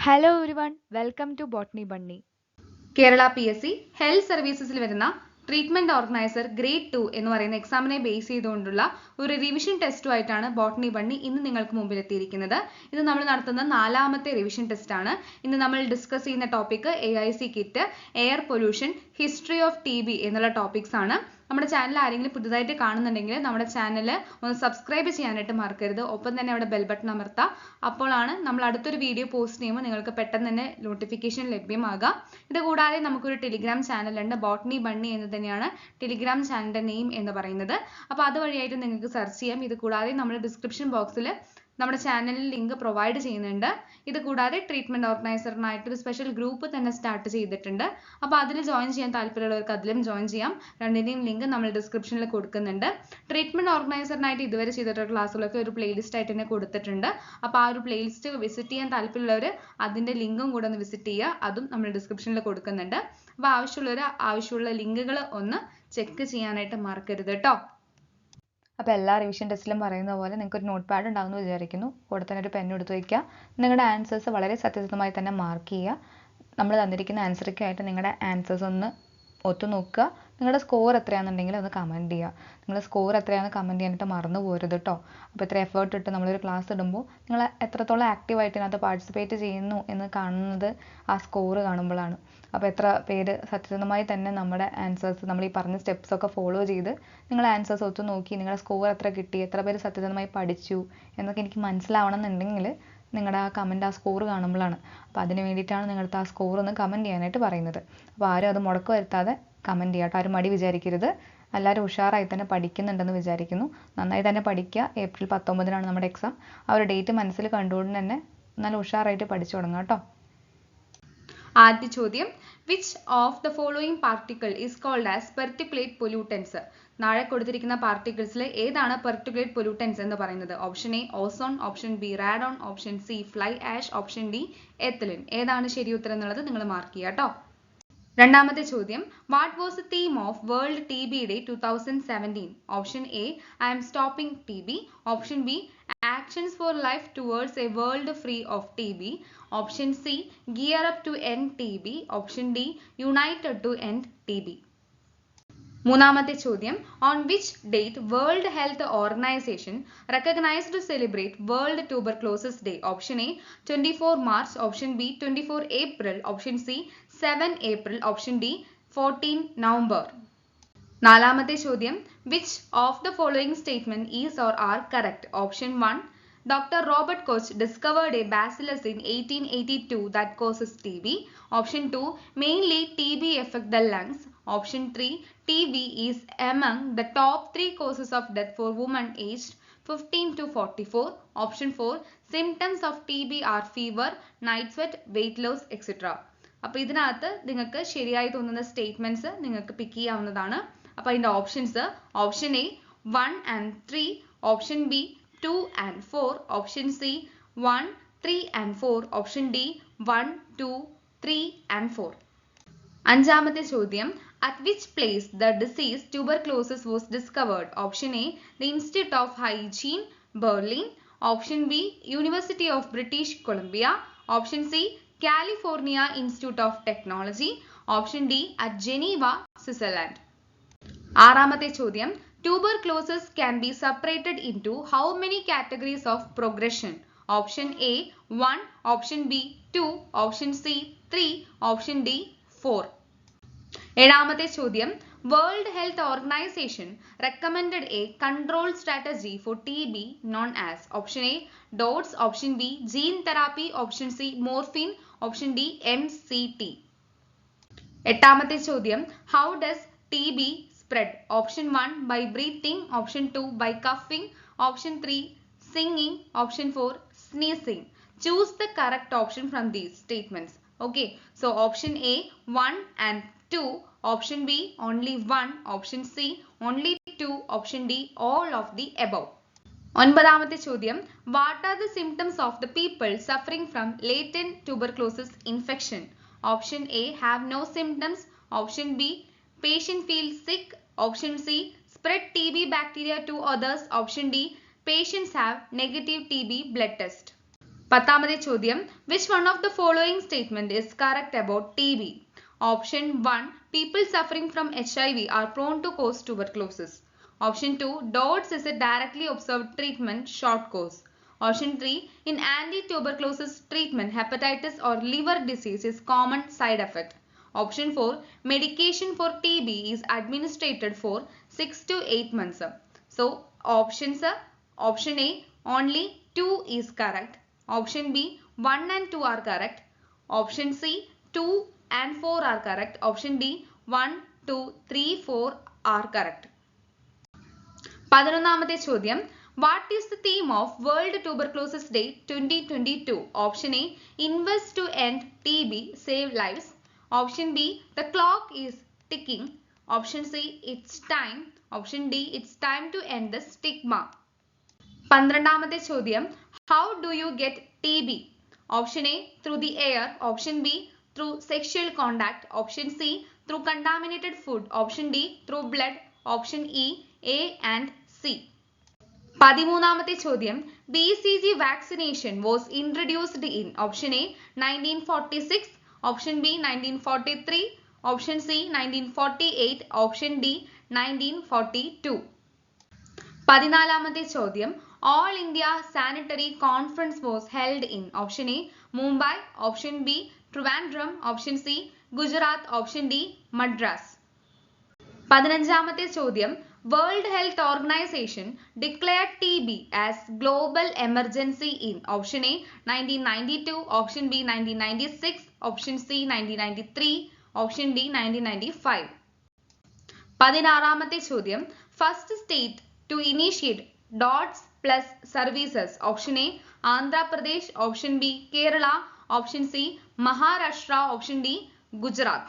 Hello everyone, welcome to Botany Bunny. Kerala PSC health സർവീസസിൽ വരുന്ന treatment organiser grade 2 എന്ന് പറയുന്ന എക്സാമിനെ ബേസ് ചെയ്തുകൊണ്ടുള്ള ഒരു റിവിഷൻ ടെസ്റ്റുമായിട്ടാണ് ബോട്ടണി ബണ്ണി ഇന്ന് നിങ്ങൾക്ക് മുമ്പിൽ എത്തിയിരിക്കുന്നത്. ഇത് നമ്മൾ നടത്തുന്ന 4ാമത്തെ റിവിഷൻ ടെസ്റ്റ് ആണ്. ഇന്ന് നമ്മൾ ഡിസ്കസ് ചെയ്യുന്ന topic AIC kit, air pollution, history of TB എന്നുള്ള ടോപ്പിക്സ് ആണ്. നമ്മുടെ ചാനൽ ആരെങ്കിലും പുതുതായിട്ട് കാണുന്നുണ്ടെങ്കിൽ നമ്മുടെ ചാനൽ ഒന്ന് സബ്സ്ക്രൈബ് ചെയ്യാനായിട്ട് മറക്കരുത്. ഒപ്പം തന്നെ അവിടെ ബെൽ ബട്ടൺ അമർത്തുക. അപ്പോഴാണ് നമ്മൾ അടുത്തൊരു വീഡിയോ പോസ്റ്റ് ചെയ്യുമ്പോൾ നിങ്ങൾക്ക് പെട്ടെന്ന് തന്നെ നോട്ടിഫിക്കേഷൻ ലഭ്യമാകുക. ഇത് കൂടാതെ നമുക്കൊരു ടെലിഗ്രാം ചാനൽ ഉണ്ട്, ബോട്ടണി ബണ്ണി എന്ന് തന്നെയാണ് ടെലിഗ്രാം ചാനലിന്റെ നെയിം എന്ന് പറയുന്നത്. അപ്പോൾ അതുവഴിയായിട്ട് നിങ്ങൾക്ക് സെർച്ച് ചെയ്യാം. ഇത് കൂടാതെ നമ്മൾ ഡിസ്ക്രിപ്ഷൻ ബോക്സിൽ നമ്മുടെ ചാനലിൽ ലിങ്ക് പ്രൊവൈഡ് ചെയ്യുന്നുണ്ട്. ഇത് കൂടാതെ ട്രീറ്റ്മെന്റ് ഓർഗനൈസറിനായിട്ട് ഒരു സ്പെഷ്യൽ ഗ്രൂപ്പ് തന്നെ സ്റ്റാർട്ട് ചെയ്തിട്ടുണ്ട്. അപ്പോൾ അതിൽ ജോയിൻ ചെയ്യാൻ താല്പര്യമുള്ളവർക്ക് അതിലും ജോയിൻ ചെയ്യാം. രണ്ടിന്റെയും ലിങ്ക് നമ്മൾ ഡിസ്ക്രിപ്ഷനിൽ കൊടുക്കുന്നുണ്ട്. ട്രീറ്റ്മെന്റ് ഓർഗനൈസറിനായിട്ട് ഇതുവരെ ചെയ്തിട്ടുള്ള ക്ലാസ്സുകളൊക്കെ ഒരു പ്ലേലിസ്റ്റ് ആയിട്ട് തന്നെ കൊടുത്തിട്ടുണ്ട്. അപ്പോൾ ആ ഒരു പ്ലേലിസ്റ്റ് വിസിറ്റ് ചെയ്യാൻ താല്പര്യമുള്ളവർ അതിന്റെ ലിങ്കും കൂടെ ഒന്ന് വിസിറ്റ് ചെയ്യുക. അതും നമ്മൾ ഡിസ്ക്രിപ്ഷനിൽ കൊടുക്കുന്നുണ്ട്. അപ്പോൾ ആവശ്യമുള്ള ലിങ്കുകൾ ഒന്ന് ചെക്ക് ചെയ്യാനായിട്ട് മറക്കരുത് കേട്ടോ. അപ്പോൾ എല്ലാ റിവിഷൻ ടെസ്റ്റിലും പറയുന്ന പോലെ നിങ്ങൾക്ക് ഒരു നോട്ട് പാഡ് ഉണ്ടാവുമെന്ന് വിചാരിക്കുന്നു. കൂടെ തന്നെ ഒരു പെൻ എടുത്ത് വയ്ക്കുക. നിങ്ങളുടെ ആൻസേഴ്സ് വളരെ സത്യസന്ധമായി തന്നെ മാർക്ക് ചെയ്യുക. നമ്മൾ തന്നിരിക്കുന്ന ആൻസറൊക്കെയായിട്ട് നിങ്ങളുടെ ആൻസേഴ്സ് ഒന്ന് ഒത്തു നോക്കുക. നിങ്ങളുടെ സ്കോർ എത്രയാണെന്നുണ്ടെങ്കിൽ ഒന്ന് കമൻറ്റ് ചെയ്യുക. നിങ്ങളുടെ സ്കോർ എത്രയാണെന്ന് കമൻറ്റ് ചെയ്യാനായിട്ട് മറന്നു പോരുത് കേട്ടോ. അപ്പോൾ ഇത്ര എഫേർട്ട് ഇട്ട് നമ്മളൊരു ക്ലാസ് ഇടുമ്പോൾ നിങ്ങൾ എത്രത്തോളം ആക്റ്റീവായിട്ട് ഇതിനകത്ത് പാർട്ടിസിപ്പേറ്റ് ചെയ്യുന്നു എന്ന് കാണുന്നത് ആ സ്കോർ കാണുമ്പോഴാണ്. അപ്പോൾ എത്ര പേര് സത്യസന്ധമായി തന്നെ നമ്മുടെ ആൻസേഴ്സ് നമ്മൾ ഈ പറഞ്ഞ സ്റ്റെപ്സ് ഒക്കെ ഫോളോ ചെയ്ത് നിങ്ങൾ ആൻസേഴ്സ് ഒത്തു നോക്കി നിങ്ങളുടെ സ്കോർ എത്ര കിട്ടി, എത്ര പേര് സത്യസന്ധമായി പഠിച്ചു എന്നൊക്കെ എനിക്ക് മനസ്സിലാവണം എന്നുണ്ടെങ്കിൽ നിങ്ങളുടെ ആ കമൻറ്റ്, ആ സ്കോർ കാണുമ്പോഴാണ്. അപ്പോൾ അതിന് വേണ്ടിയിട്ടാണ് നിങ്ങളുടെ ആ സ്കോർ ഒന്ന് കമൻറ്റ് ചെയ്യാനായിട്ട് പറയുന്നത്. അപ്പോൾ ആരും അത് മുടക്ക് വരുത്താതെ കമൻറ്റ് ചെയ്യാം കേട്ടോ. ആരും മടി വിചാരിക്കരുത്. എല്ലാവരും ഉഷാറായി തന്നെ പഠിക്കുന്നുണ്ടെന്ന് വിചാരിക്കുന്നു. നന്നായി തന്നെ പഠിക്കുക. ഏപ്രിൽ 19 നമ്മുടെ എക്സാം. ആ ഒരു ഡേറ്റ് മനസ്സിൽ കണ്ടുകൊണ്ട് തന്നെ നല്ല ഉഷാറായിട്ട് പഠിച്ചു തുടങ്ങാം കേട്ടോ. ആദ്യ ചോദ്യം, which of the following particle is called as particulate pollutants? നാളെ കൊടുത്തിരിക്കുന്ന പാർട്ടിക്കിൾസിൽ ഏതാണ് പെർട്ടിക്കുലേറ്റ് പൊല്യൂട്ടൻസ് എന്ന് പറയുന്നത്? Option A ozone, option B radon, option C fly ash, option D ethylene. ഏതാണ് ശരി ഉത്തരം എന്നുള്ളത് നിങ്ങൾ മാർക്ക് ചെയ്യുക കേട്ടോ. രണ്ടാമത്തെ ചോദ്യം, what was the theme of World TB Day 2017? Option A I am stopping TB, option B actions for life towards a world free of TB, option C gear up to end TB, option D united to end TB. മൂന്നാമത്തെ ചോദ്യം, on which date World Health Organization recognised to celebrate World Tuberculosis Day? Option A 24 March, option B 24 April, option C 7 April, option D 14 November. നാലാമത്തെ ചോദ്യം, which of the following statement is or are correct? Option 1, Dr. Robert Koch discovered a bacillus in 1882 that causes TB. Option 2, mainly TB affect the lungs. Option 3, TB is among the top 3 causes of death for women aged 15 to 44. Option 4, symptoms of TB are fever, night sweat, weight loss, etc. അപ്പോൾ ഇതിനകത്ത് നിങ്ങൾക്ക് ശരിയായി തോന്നുന്ന statements നിങ്ങൾക്ക് പിക്ക് ചെയ്യാവുന്നതാണ്. അപ്പോൾ അതിന്റെ options, option A 1 and 3, option B 2 and 4, option C 1, 3 and 4, option D 1, 2, 3 and 4. അഞ്ചാമത്തെ ചോദ്യം, at which place the disease tuberculosis was discovered? Option A the Institute of Hygiene, Berlin, option B University of British Columbia, option C California Institute of Technology, option D at Geneva, Switzerland. ആറാമത്തെ ചോദ്യം, tuberculosis can be separated into how many categories of progression? Option A 1, option B 2, option C 3, option D 4. ഏഴാമത്തെ ചോദ്യം, World Health Organization recommended a control strategy for TB known as? Option A DOTS, option B gene therapy, option C morphine, option D MCT. എട്ടാമത്തെ ചോദ്യം, how does TB spread? Option 1 by breathing, option 2 by coughing, option 3 singing, option 4 sneezing. Choose the correct option from these statements. Okay, so option A 1 and 2, option B only 1, option C only 2, option D all of the above. ഒൻപതാമത്തെ ചോദ്യം, what are the symptoms of the people suffering from latent tuberculosis infection? Option A have no symptoms, option B patient feels sick, option C spread TB bacteria to others, option D patients have negative TB blood test. പത്താമത്തെ ചോദ്യം, which one of the following statement is correct about TB? Option 1, people suffering from HIV are prone to cause tuberculosis. Option 2, DOTS is a directly observed treatment, short course. Option 3, in anti-tuberculosis treatment, hepatitis or liver disease is common side effect. Option 4, medication for TB is administered for 6 to 8 months. So options, option A, only 2 is correct. Option B, 1 and 2 are correct. Option C, 2 and 4 are correct. Option D, 1, 2, 3, 4 are correct. 11ാമത്തെ ചോദ്യം, what is the theme of World Tuberculosis Day 2022? Option A, invest to end TB, save lives. Option B, the clock is ticking. Option C, it's time. Option D, it's time to end the stigma. 12ാമത്തെ ചോദ്യം, how do you get TB? Option A, through the air. Option B, through sexual contact. Option C, through contaminated food. Option D, through blood. Option E, A and C. 13ാമത്തെ ചോദ്യം, BCG vaccination was introduced in option A 1946, option B 1943, option C 1948, option D 1942. 14ാമത്തെ ചോദ്യം, All India Sanitary Conference was held in option A Mumbai, option B Trivandrum, option C Gujarat, option D Madras. 15ാമത്തെ ചോദ്യം, World Health Organization declared TB as global emergency in option A 1992, option B 1996, option C 1993, option D 1995. 16ാമത്തെ ചോദ്യം, first state to initiate DOTS plus services, option A Andhra Pradesh, option B Kerala, option C Maharashtra, option D Gujarat.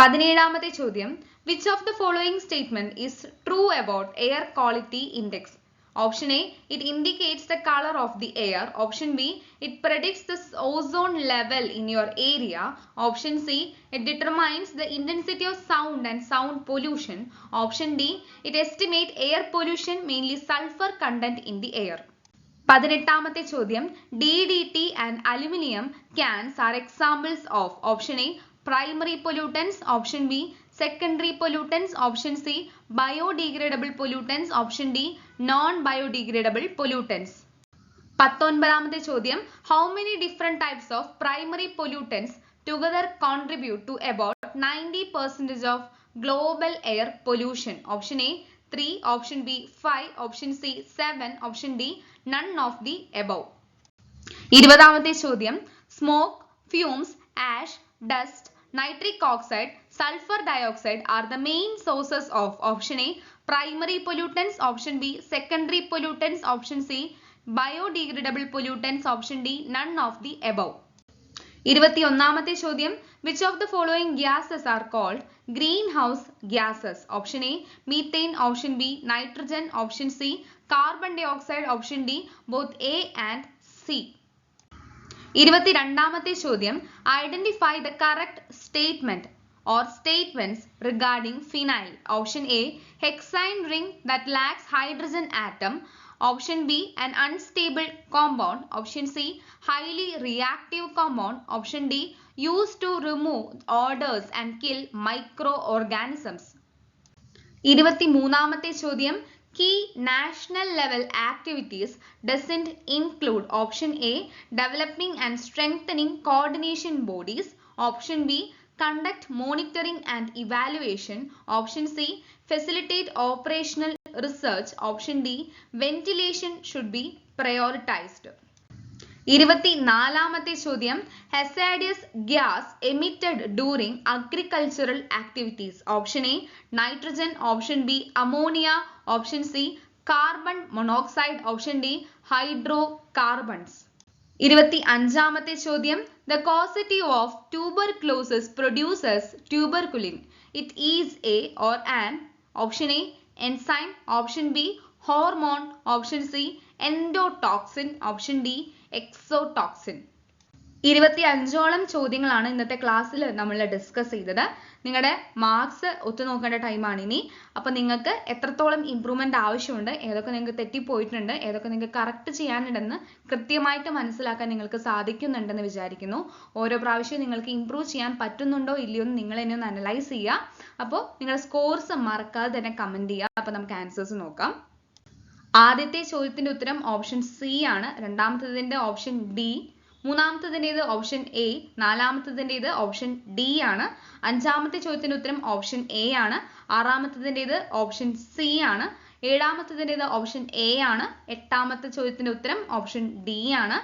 17ാമത്തെ ചോദ്യം, which of the following statement is true about air quality index? Option A, it indicates the color of the air. Option B, it predicts the ozone level in your area. Option C, it determines the intensity of sound and sound pollution. Option D, it estimates air pollution, mainly sulphur content in the air. 18ാമത്തെ ചോദ്യം, DDT and aluminium cans are examples of option A primary pollutants, option B secondary pollutants, option C biodegradable pollutants, option D non-biodegradable pollutants. 19ാമത്തെ ചോദ്യം, how many different types of primary pollutants together contribute to about 90% of global air pollution? Option A 3, option B 5, option C 7, option D none of the above. 20ാമത്തെ ചോദ്യം, smoke, fumes, ash, dust, nitric oxide, sulphur dioxide are the main sources of option A primary pollutants, option B secondary pollutants, option C biodegradable pollutants, option D none of the above. 21ാമത്തെ ചോദ്യം, which of the following gases are called greenhouse gases? Option A methane, option B nitrogen, option C carbon dioxide, option D both A and C. 22ാമത്തെ ചോദ്യം, identify the correct statement or statements regarding phenyl. Option A hexane ring that lacks hydrogen atom, option B an unstable compound, option C highly reactive compound, option D used to remove odors and kill microorganisms. 23ാമത്തെ ചോദ്യം, key national level activities doesn't include option A developing and strengthening coordination bodies, option B conduct monitoring and evaluation, option C facilitate operational research, option D ventilation should be prioritized. 24ാമത്തെ ചോദ്യം, hazardous gas emitted during agricultural activities. Option A nitrogen, option B ammonia, option C carbon monoxide, option D hydrocarbons. 25ാമത്തെ ചോദ്യം, the causative of tuberculosis produces tuberculin. It is a or an option A enzyme, option B hormone, option C endotoxin, option D exotoxin. 25ഓളം ചോദ്യങ്ങളാണ് ഇന്നത്തെ ക്ലാസ്സിൽ നമ്മൾ discuss ചെയ്തത്. നിങ്ങളുടെ marks ഒത്തുനോക്കേണ്ട ടൈമാണ് ഇനി. അപ്പോൾ നിങ്ങൾക്ക് എത്രത്തോളം ഇംപ്രൂവ്മെന്റ് ആവശ്യമുണ്ട്, ഏതൊക്കെ നിങ്ങൾക്ക് തെറ്റിപ്പോയിട്ടുണ്ട്, ഏതൊക്കെ നിങ്ങൾക്ക് കറക്റ്റ് ചെയ്യാനുണ്ടെന്ന് കൃത്യമായിട്ട് മനസ്സിലാക്കാൻ നിങ്ങൾക്ക് സാധിക്കുന്നുണ്ടെന്ന് വിചാരിക്കുന്നു. ഓരോ പ്രാവശ്യവും നിങ്ങൾക്ക് ഇംപ്രൂവ് ചെയ്യാൻ പറ്റുന്നുണ്ടോ ഇല്ലയോ എന്ന് നിങ്ങൾ തന്നെ ഒന്ന് അനലൈസ് ചെയ്യുക. അപ്പോൾ നിങ്ങളുടെ സ്കോർസ് മറക്കാതെ തന്നെ കമന്റ് ചെയ്യുക. അപ്പോൾ നമുക്ക് ആൻസേഴ്സ് നോക്കാം. ആദ്യത്തെ ചോദ്യത്തിന്റെ ഉത്തരം ഓപ്ഷൻ സി ആണ്. രണ്ടാമത്തേതിന്റെ ഓപ്ഷൻ ഡി. മൂന്നാമത്തേതിൻ്റെത് ഓപ്ഷൻ എ. നാലാമത്തേതിൻ്റെത് ഓപ്ഷൻ ഡി ആണ്. അഞ്ചാമത്തെ ചോദ്യത്തിന്റെ ഉത്തരം ഓപ്ഷൻ എ ആണ്. ആറാമത്തേതിൻ്റെത് ഓപ്ഷൻ സി ആണ്. ഏഴാമത്തേതിൻ്റെത് ഓപ്ഷൻ എ ആണ്. എട്ടാമത്തെ ചോദ്യത്തിന്റെ ഉത്തരം ഓപ്ഷൻ ഡി ആണ്.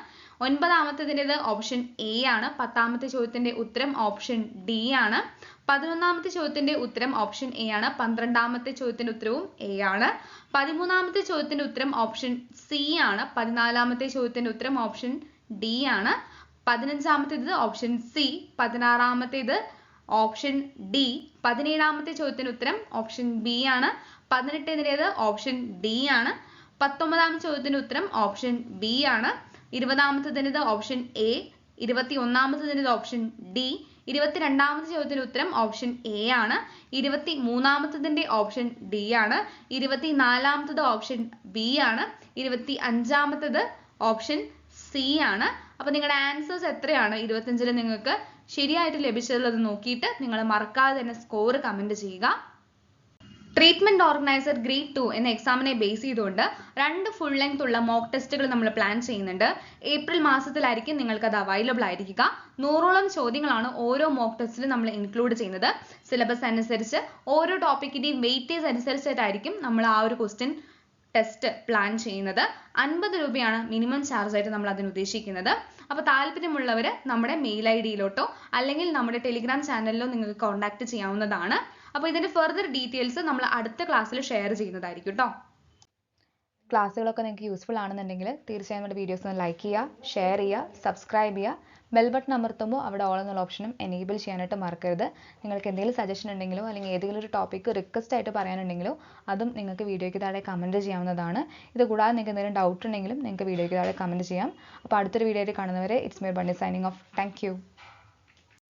ഒൻപതാമത്തേതിൻ്റെത് ഓപ്ഷൻ എ ആണ്. പത്താമത്തെ ചോദ്യത്തിന്റെ ഉത്തരം ഓപ്ഷൻ ഡി ആണ്. 11ാമത്തെ ചോദ്യത്തിന്റെ ഉത്തരം ഓപ്ഷൻ എ ആണ്. 12ാമത്തെ ചോദ്യത്തിന്റെ ഉത്തരവും എ ആണ്. 13ാമത്തെ ചോദ്യത്തിന്റെ ഉത്തരം ഓപ്ഷൻ സി ആണ്. 14ാമത്തെ ചോദ്യത്തിന്റെ ഉത്തരം ഓപ്ഷൻ ഡി ആണ്. 15ാമത്തേത് ഓപ്ഷൻ സി. 16ാമത്തേത് ഓപ്ഷൻ ഡി. 17ാമത്തെ ചോദ്യത്തിന്റെ ഉത്തരം ഓപ്ഷൻ ബി ആണ്. 18ാമത്തേത് ഓപ്ഷൻ ഡി ആണ്. 19ാമത്തെ ചോദ്യത്തിന്റെ ഉത്തരം ഓപ്ഷൻ ബി ആണ്. 20ാമത്തേത് ഓപ്ഷൻ എ. 21ാമത്തേത് ഓപ്ഷൻ ഡി. 22ാമത്തെ ചോദ്യത്തിന്റെ ഉത്തരം ഓപ്ഷൻ എ ആണ്. 23ാമത്തേതിന്റെ ഓപ്ഷൻ ഡി ആണ്. 24ാമത്തേത് ഓപ്ഷൻ ബി ആണ്. 25ാമത്തേത് ഓപ്ഷൻ സി ആണ്. അപ്പോൾ നിങ്ങളുടെ ആൻസേഴ്സ് എത്രയാണ് 25ൽ നിങ്ങൾക്ക് ശരിയായിട്ട് ലഭിച്ചതുള്ളത് നോക്കിയിട്ട് നിങ്ങൾ മറക്കാതെ തന്നെ സ്കോർ കമന്റ് ചെയ്യുക. ട്രീറ്റ്മെന്റ് ഓർഗനൈസർ ഗ്രേഡ് 2 എന്ന എക്സാമിനെ ബേസ് ചെയ്തുകൊണ്ട് 2 ഫുൾ ലെങ്ത് ഉള്ള മോക്ക് ടെസ്റ്റുകൾ നമ്മൾ പ്ലാൻ ചെയ്യുന്നുണ്ട്. ഏപ്രിൽ മാസത്തിലായിരിക്കും നിങ്ങൾക്ക് അത് അവൈലബിൾ ആയിരിക്കുക. 100ഓളം ചോദ്യങ്ങളാണ് ഓരോ മോക്ക് ടെസ്റ്റിലും നമ്മൾ ഇൻക്ലൂഡ് ചെയ്യുന്നത്. സിലബസ് അനുസരിച്ച് ഓരോ ടോപ്പിക്കിന്റെയും വെയിറ്റേജ് അനുസരിച്ചിട്ടായിരിക്കും നമ്മൾ ആ ഒരു ക്വസ്റ്റ്യൻ ടെസ്റ്റ് പ്ലാൻ ചെയ്യുന്നത്. 50 രൂപയാണ് മിനിമം ചാർജ് ആയിട്ട് നമ്മൾ അതിന് ഉദ്ദേശിക്കുന്നത്. അപ്പോൾ താല്പര്യമുള്ളവർ നമ്മുടെ മെയിൽ ഐഡിയിലോട്ടോ അല്ലെങ്കിൽ നമ്മുടെ ടെലിഗ്രാം ചാനലിലോ നിങ്ങൾക്ക് കോൺടാക്ട് ചെയ്യാവുന്നതാണ്. അപ്പോൾ ഇതിന്റെ ഫർദർ ഡീറ്റെയിൽസ് നമ്മൾ അടുത്ത ക്ലാസ്സിൽ ഷെയർ ചെയ്യുന്നതായിരിക്കും കേട്ടോ. ക്ലാസ്സുകളൊക്കെ നിങ്ങൾക്ക് യൂസ്ഫുൾ ആണെന്നുണ്ടെങ്കിൽ തീർച്ചയായും നമ്മുടെ വീഡിയോസ് ഒന്ന് ലൈക്ക് ചെയ്യുക, ഷെയർ ചെയ്യുക, സബ്സ്ക്രൈബ് ചെയ്യുക. ബെൽ ബട്ടൺ അമർത്തുമ്പോൾ അവിടെ ഓൾ എന്നുള്ള ഓപ്ഷനും എനേബിൾ ചെയ്യാനായിട്ട് മറക്കരുത്. നിങ്ങൾക്ക് എന്തെങ്കിലും സജഷൻ ഉണ്ടെങ്കിലോ അല്ലെങ്കിൽ ഏതെങ്കിലും ഒരു ടോപ്പിക്ക് റിക്വസ്റ്റ് ആയിട്ട് പറയാനുണ്ടെങ്കിലോ അതും നിങ്ങൾക്ക് വീഡിയോയ്ക്ക് താഴെ കമൻറ്റ് ചെയ്യാവുന്നതാണ്. ഇത് കൂടാതെ നിങ്ങൾക്ക് എന്തെങ്കിലും ഡൗട്ട് ഉണ്ടെങ്കിലും നിങ്ങൾക്ക് വീഡിയോയ്ക്ക് താഴെ കമൻറ്റ് ചെയ്യാം. അപ്പോൾ അടുത്തൊരു വീഡിയോ ആയിട്ട് കാണുന്നവരെ it's me bunny signing off. Thank you.